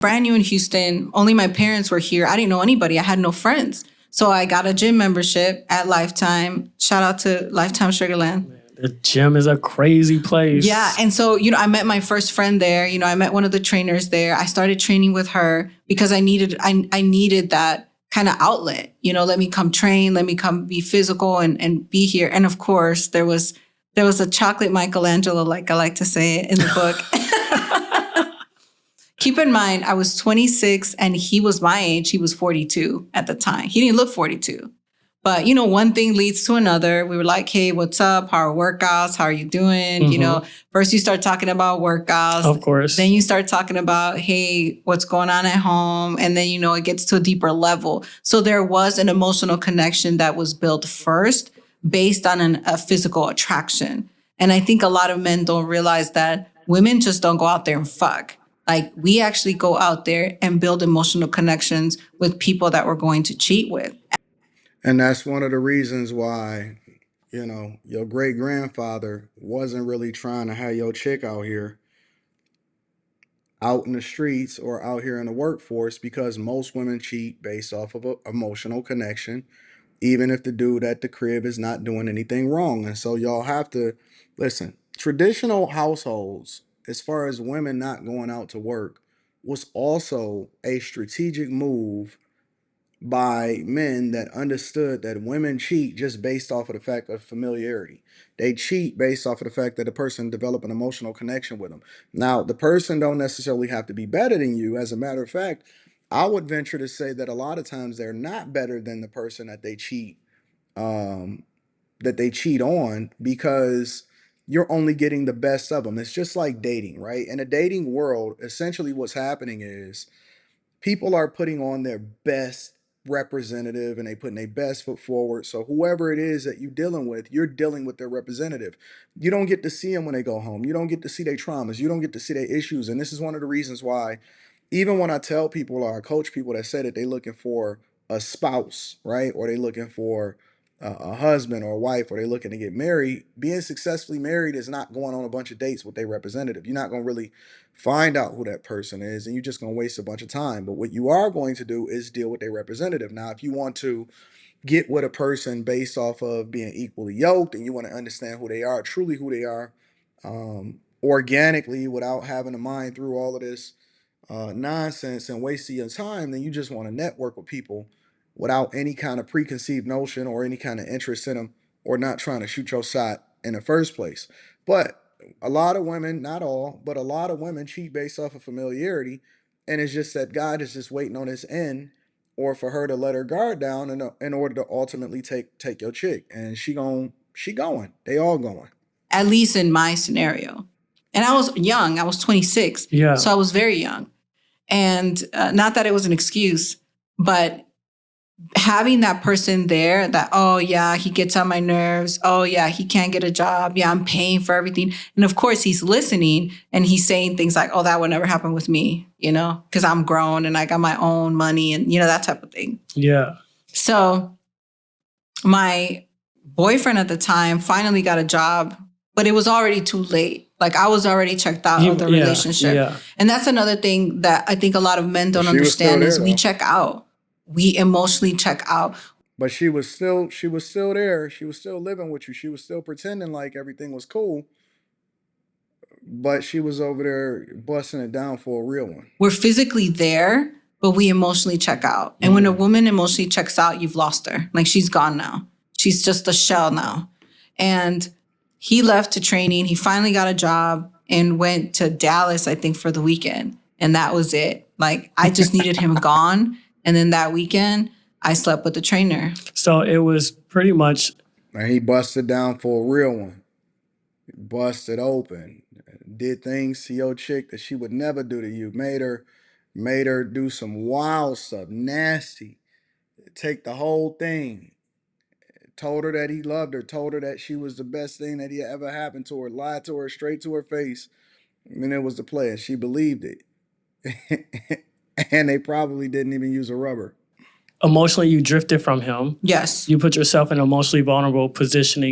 Brand new in Houston. Only my parents were here. I didn't know anybody. I had no friends. So I got a gym membership at Lifetime. Shout out to Lifetime Sugarland. The gym is a crazy place. Yeah. And so, I met my first friend there. I met one of the trainers there. I started training with her because I needed that kind of outlet. Let me come train, let me come be physical and be here. And of course, there was a chocolate Michelangelo, like I like to say in the book. Keep in mind, I was 26 and he was my age. He was 42 at the time. He didn't look 42. But, one thing leads to another. We were like, hey, what's up? How are workouts? How are you doing? Mm-hmm. First you start talking about workouts. Of course. Then you start talking about, hey, what's going on at home? And then, it gets to a deeper level. So there was an emotional connection that was built first based on a physical attraction. And I think a lot of men don't realize that women just don't go out there and fuck. Like, we actually go out there and build emotional connections with people that we're going to cheat with. And that's one of the reasons why, your great grandfather wasn't really trying to have your chick out here, out in the streets or out here in the workforce, because most women cheat based off of an emotional connection, even if the dude at the crib is not doing anything wrong. And so y'all have to listen. Traditional households, as far as women not going out to work, was also a strategic move by men that understood that women cheat just based off of the fact of familiarity. They cheat based off of the fact that the person develop an emotional connection with them. Now, the person don't necessarily have to be better than you. As a matter of fact, I would venture to say that a lot of times they're not better than the person that they cheat on, because you're only getting the best of them. It's just like dating, right? In a dating world, essentially what's happening is people are putting on their best representative and they putting their best foot forward. So whoever it is that you're dealing with their representative. You don't get to see them when they go home. You don't get to see their traumas. You don't get to see their issues. And this is one of the reasons why, even when I tell people or I coach people that say that they're looking for a spouse, right? Or they're looking for a husband or a wife, or they're looking to get married, being successfully married is not going on a bunch of dates with their representative. You're not going to really find out who that person is, and you're just going to waste a bunch of time. But what you are going to do is deal with their representative. Now, if you want to get with a person based off of being equally yoked and you want to understand who they are, truly who they are, organically, without having to mind through all of this nonsense and wasting your time, then you just want to network with people without any kind of preconceived notion or any kind of interest in them, or not trying to shoot your shot in the first place. But a lot of women, not all, but a lot of women cheat based off of familiarity. And it's just that God is just waiting on his end, or for her to let her guard down in order to ultimately take your chick. And she going. They all going. At least in my scenario. And I was young. I was 26. Yeah. So I was very young. And not that it was an excuse, but having that person there that, oh yeah, he gets on my nerves. Oh yeah, he can't get a job. Yeah, I'm paying for everything. And of course he's listening and he's saying things like, oh, that would never happen with me, because I'm grown and I got my own money and, that type of thing. Yeah. So my boyfriend at the time finally got a job, but it was already too late. Like, I was already checked out of the relationship. Yeah. And that's another thing that I think a lot of men don't understand is we check out. We emotionally check out. But she was still there. She was still living with you. She was still pretending like everything was cool. But she was over there busting it down for a real one. We're physically there, but we emotionally check out. And when a woman emotionally checks out, you've lost her. Like, she's gone now. She's just a shell now. And he left to training. He finally got a job and went to Dallas, I think, for the weekend. And that was it. Like, I just needed him gone. And then that weekend, I slept with the trainer. So it was pretty much... And he busted down for a real one. Busted open. Did things to your chick that she would never do to you. Made her do some wild stuff. Nasty. Take the whole thing. Told her that he loved her. Told her that she was the best thing that he ever happened to her. Lied to her straight to her face. And it was the play. And she believed it. And they probably didn't even use a rubber. Emotionally, you drifted from him. Yes. You put yourself in an emotionally vulnerable position,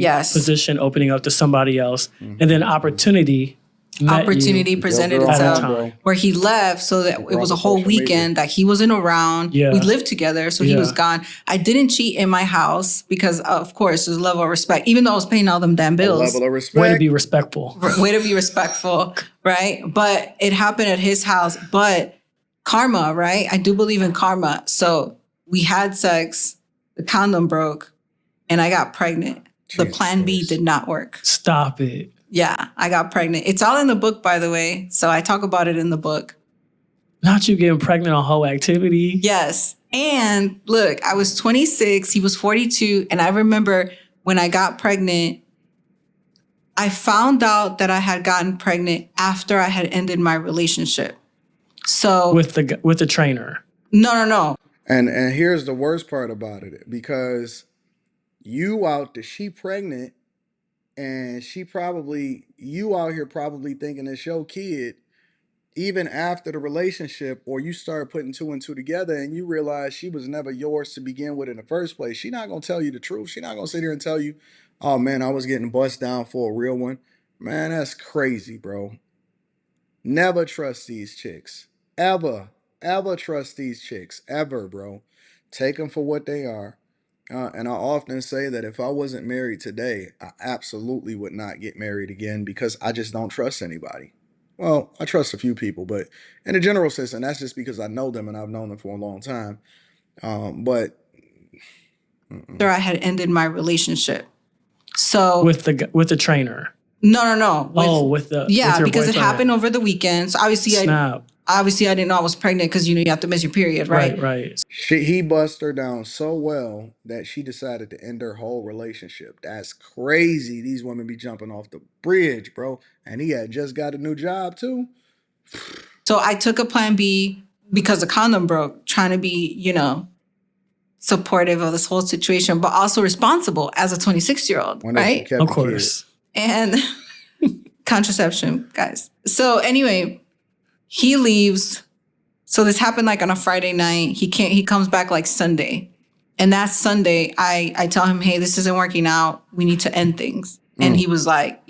opening up to somebody else. Mm-hmm. And then opportunity Met opportunity you presented girl at a itself home, bro. time. where he left, so that He it brought was a the whole social media. weekend that he wasn't around. Yeah. We lived together, so he was Yeah. gone. I didn't cheat in my house because, of course, there's a level of respect. Even though I was paying all them damn A bills, level of Way to respect. be respectful. way to be respectful, right? But it happened at his house. But karma, right? I do believe in karma. So we had sex, the condom broke, and I got pregnant. The Jesus plan B Christ. did not work. Stop it. Yeah, I got pregnant. It's all in the book, by the way. So I talk about it in the book. Not you getting pregnant on whole activity. Yes. And look, I was 26, he was 42. And I remember when I got pregnant, I found out that I had gotten pregnant after I had ended my relationship. So With the trainer. no. And here's the worst part about it, because she pregnant, and you out here probably thinking it's your kid, even after the relationship, or you start putting two and two together and you realize she was never yours to begin with in the first place. She not gonna tell you the truth. She not gonna sit here and tell you, oh man, I was getting bust down for a real one. Man, that's crazy, bro. Never trust these chicks. Ever trust these chicks. Ever, bro. Take them for what they are. And I often say that if I wasn't married today, I absolutely would not get married again, because I just don't trust anybody. Well, I trust a few people, but in a general sense, and that's just because I know them and I've known them for a long time. But After I had ended my relationship. So With the trainer. no. With yeah, with your because it boyfriend. happened over the weekend. So obviously Snap. I didn't know I was pregnant, because you have to miss your period, right? Right. he bust her down so well that she decided to end her whole relationship. That's crazy. These women be jumping off the bridge, bro. And he had just got a new job too. So I took a plan B because the condom broke, trying to be, supportive of this whole situation, but also responsible as a 26-year-old, When they right? kept Of the course. And contraception, guys. So anyway, he leaves. So this happened like on a Friday night. He comes back like Sunday. And that Sunday, I tell him, hey, this isn't working out. We need to end things. And he was like,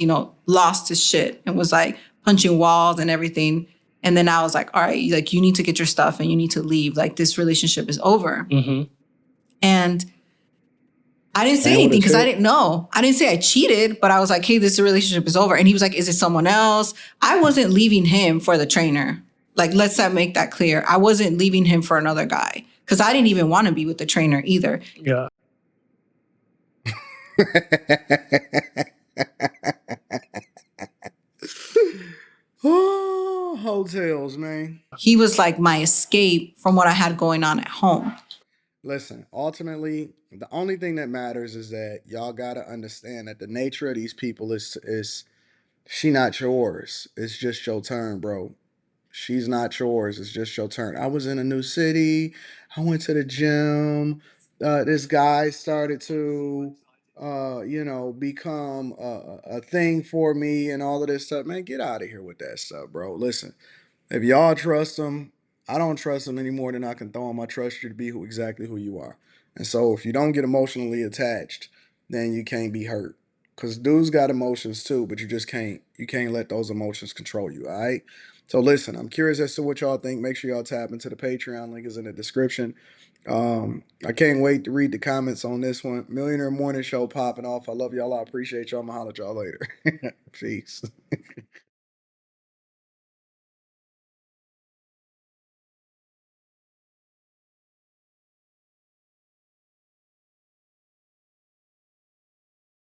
lost his shit and was like punching walls and everything. And then I was like, all right, like, you need to get your stuff and you need to leave. Like, this relationship is over. Mm-hmm. And I didn't say And with anything a because I chick? didn't know. I didn't say I cheated, but I was like, hey, this relationship is over. And he was like, is it someone else? I wasn't leaving him for the trainer. Like, let's not make that clear. I wasn't leaving him for another guy, because I didn't even want to be with the trainer either. Yeah. Oh, hotels, man. He was like my escape from what I had going on at home. Listen, ultimately, the only thing that matters is that y'all gotta understand that the nature of these people is she not yours. It's just your turn, bro. She's not yours. It's just your turn. I was in a new city. I went to the gym. This guy started to, become a thing for me and all of this stuff. Man, get out of here with that stuff, bro. Listen, if y'all trust him, I don't trust him any more than I can throw him. I trust you to be exactly who you are. And so if you don't get emotionally attached, then you can't be hurt. Cause dudes got emotions too, but you can't let those emotions control you. All right. So listen, I'm curious as to what y'all think. Make sure y'all tap into the Patreon. Link is in the description. I can't wait to read the comments on this one. Millionaire Morning Show popping off. I love y'all. I appreciate y'all. I'm gonna holler at y'all later. Peace.